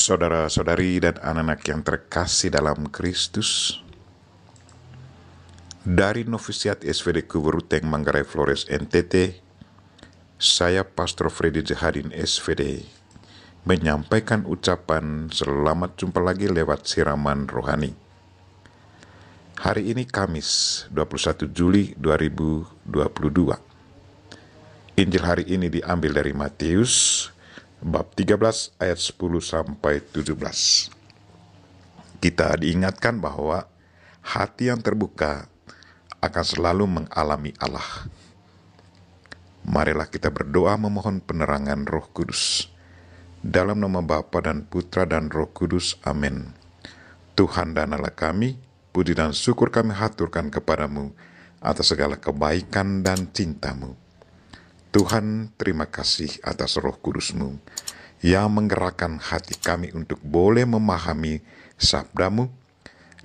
Saudara-saudari dan anak-anak yang terkasih dalam Kristus, dari Novisiat SVD Kuburuteng Manggarai Flores NTT, saya Pastor Freddy Jahadin SVD menyampaikan ucapan selamat jumpa lagi lewat siraman rohani. Hari ini Kamis 21 Juli 2022. Injil hari ini diambil dari Matius bab 13 ayat 10 sampai 17. Kita diingatkan bahwa hati yang terbuka akan selalu mengalami Allah. Marilah kita berdoa memohon penerangan Roh Kudus. Dalam nama Bapa dan Putra dan Roh Kudus, amin. Tuhan dan Allah kami, puji dan syukur kami haturkan kepadamu atas segala kebaikan dan cintamu. Tuhan, terima kasih atas Roh Kudus-Mu yang menggerakkan hati kami untuk boleh memahami sabdamu,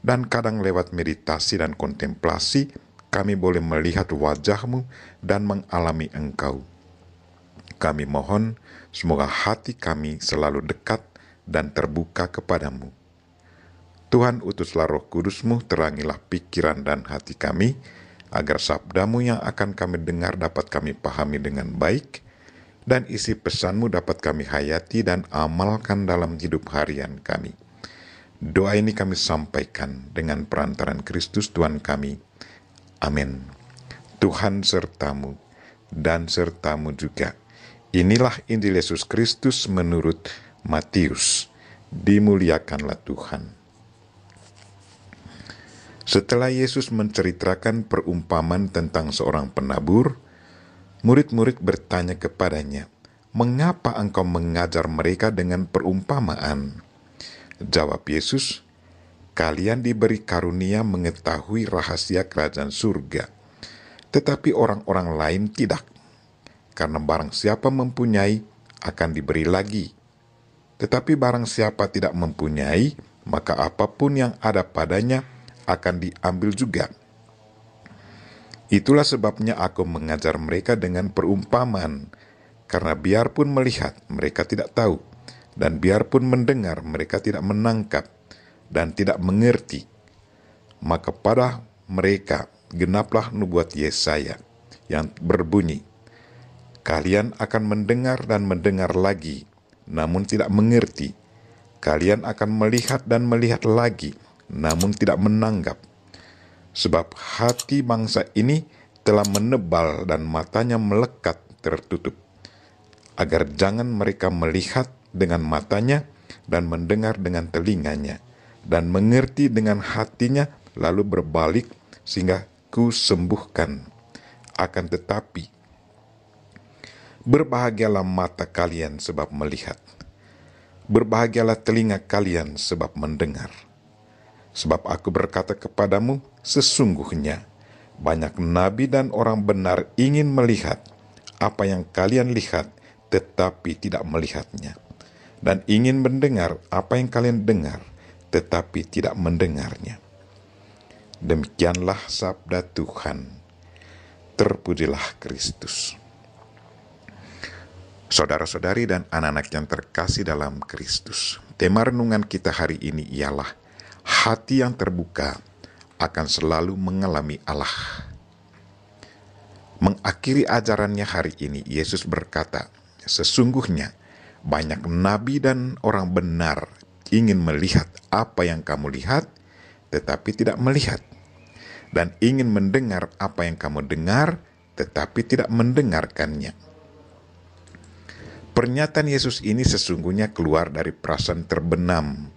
dan kadang lewat meditasi dan kontemplasi kami boleh melihat wajah-Mu dan mengalami Engkau. Kami mohon semoga hati kami selalu dekat dan terbuka kepadamu. Tuhan, utuslah Roh Kudus-Mu, terangilah pikiran dan hati kami, agar sabdamu yang akan kami dengar dapat kami pahami dengan baik, dan isi pesanmu dapat kami hayati dan amalkan dalam hidup harian kami. Doa ini kami sampaikan dengan perantaran Kristus Tuhan kami. Amin. Tuhan sertamu dan sertamu juga. Inilah Injil Yesus Kristus menurut Matius. Dimuliakanlah Tuhan. Setelah Yesus menceritakan perumpamaan tentang seorang penabur, murid-murid bertanya kepadanya, "Mengapa engkau mengajar mereka dengan perumpamaan?" Jawab Yesus, "Kalian diberi karunia mengetahui rahasia kerajaan surga, tetapi orang-orang lain tidak. Karena barang siapa mempunyai, akan diberi lagi. Tetapi barang siapa tidak mempunyai, maka apapun yang ada padanya akan diambil juga. Itulah sebabnya aku mengajar mereka dengan perumpamaan, karena biarpun melihat, mereka tidak tahu, dan biarpun mendengar, mereka tidak menangkap, dan tidak mengerti. Maka pada mereka genaplah nubuat Yesaya yang berbunyi, kalian akan mendengar dan mendengar lagi, namun tidak mengerti. Kalian akan melihat dan melihat lagi, namun tidak menanggap. Sebab hati bangsa ini telah menebal dan matanya melekat tertutup, agar jangan mereka melihat dengan matanya dan mendengar dengan telinganya, dan mengerti dengan hatinya, lalu berbalik sehingga ku sembuhkan. Akan tetapi, berbahagialah mata kalian sebab melihat, berbahagialah telinga kalian sebab mendengar. Sebab aku berkata kepadamu, sesungguhnya banyak nabi dan orang benar ingin melihat apa yang kalian lihat, tetapi tidak melihatnya, dan ingin mendengar apa yang kalian dengar, tetapi tidak mendengarnya. Demikianlah sabda Tuhan. Terpujilah Kristus. Saudara-saudari dan anak-anak yang terkasih dalam Kristus, tema renungan kita hari ini ialah hati yang terbuka akan selalu mengalami Allah. Mengakhiri ajarannya hari ini, Yesus berkata, sesungguhnya banyak nabi dan orang benar ingin melihat apa yang kamu lihat, tetapi tidak melihat, dan ingin mendengar apa yang kamu dengar, tetapi tidak mendengarkannya. Pernyataan Yesus ini sesungguhnya keluar dari perasaan terbenam,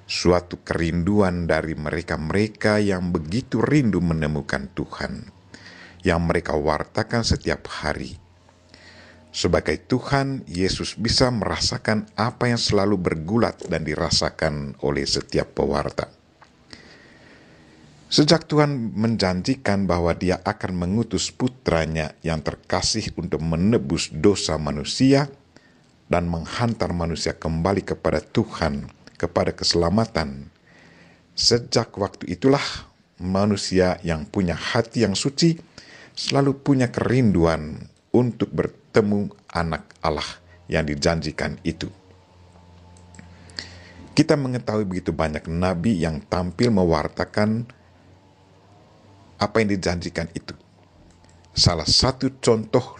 suatu kerinduan dari mereka-mereka yang begitu rindu menemukan Tuhan, yang mereka wartakan setiap hari. Sebagai Tuhan, Yesus bisa merasakan apa yang selalu bergulat dan dirasakan oleh setiap pewarta. Sejak Tuhan menjanjikan bahwa Dia akan mengutus putranya yang terkasih untuk menebus dosa manusia dan menghantar manusia kembali kepada Tuhan, kepada keselamatan. Sejak waktu itulah manusia yang punya hati yang suci selalu punya kerinduan untuk bertemu anak Allah yang dijanjikan itu. Kita mengetahui begitu banyak nabi yang tampil mewartakan apa yang dijanjikan itu. Salah satu contoh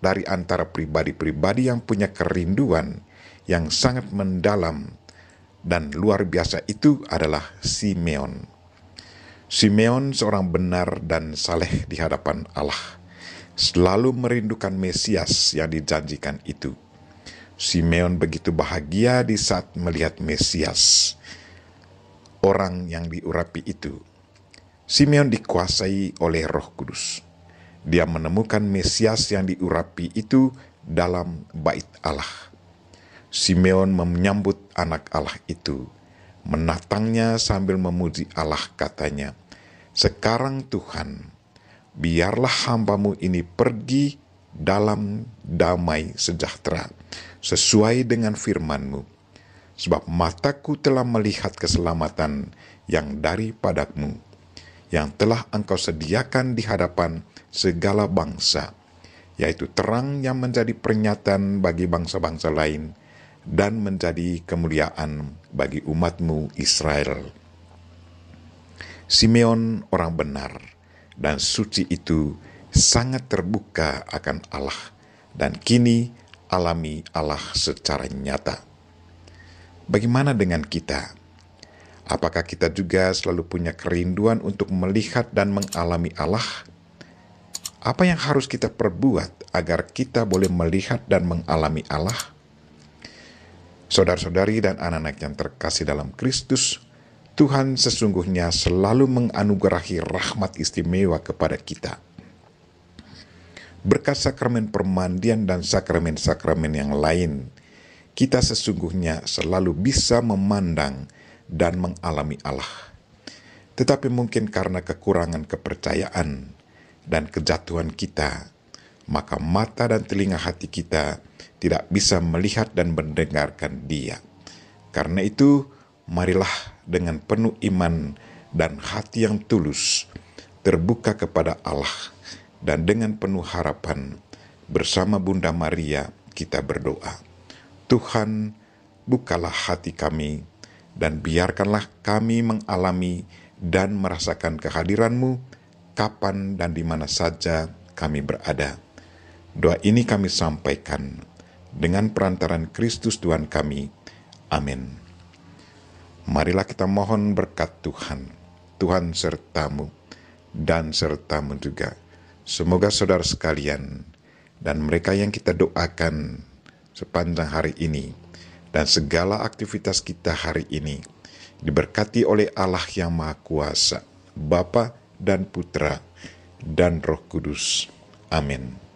dari antara pribadi-pribadi yang punya kerinduan yang sangat mendalam dan luar biasa itu adalah Simeon. Simeon seorang benar dan saleh di hadapan Allah, selalu merindukan Mesias yang dijanjikan itu. Simeon begitu bahagia di saat melihat Mesias, orang yang diurapi itu. Simeon dikuasai oleh Roh Kudus. Dia menemukan Mesias yang diurapi itu dalam bait Allah. Simeon menyambut anak Allah itu, menatangnya sambil memuji Allah, katanya, "Sekarang Tuhan, biarlah hambamu ini pergi dalam damai sejahtera, sesuai dengan firman-Mu. Sebab mataku telah melihat keselamatan yang daripadamu, yang telah Engkau sediakan di hadapan segala bangsa, yaitu terang yang menjadi peringatan bagi bangsa-bangsa lain, dan menjadi kemuliaan bagi umat-Mu Israel." Simeon orang benar dan suci itu sangat terbuka akan Allah, dan kini alami Allah secara nyata. Bagaimana dengan kita? Apakah kita juga selalu punya kerinduan untuk melihat dan mengalami Allah? Apa yang harus kita perbuat agar kita boleh melihat dan mengalami Allah? Saudara-saudari dan anak-anak yang terkasih dalam Kristus, Tuhan sesungguhnya selalu menganugerahi rahmat istimewa kepada kita. Berkat sakramen permandian dan sakramen-sakramen yang lain, kita sesungguhnya selalu bisa memandang dan mengalami Allah. Tetapi mungkin karena kekurangan kepercayaan dan kejatuhan kita, maka mata dan telinga hati kita tidak bisa melihat dan mendengarkan Dia. Karena itu, marilah dengan penuh iman dan hati yang tulus, terbuka kepada Allah, dan dengan penuh harapan, bersama Bunda Maria kita berdoa. Tuhan, bukalah hati kami, dan biarkanlah kami mengalami dan merasakan kehadiran-Mu kapan dan di mana saja kami berada. Doa ini kami sampaikan dengan perantaran Kristus Tuhan kami. Amin. Marilah kita mohon berkat Tuhan. Tuhan sertamu dan sertamu juga. Semoga saudara sekalian dan mereka yang kita doakan sepanjang hari ini dan segala aktivitas kita hari ini diberkati oleh Allah yang Maha Kuasa, Bapa dan Putra dan Roh Kudus. Amin.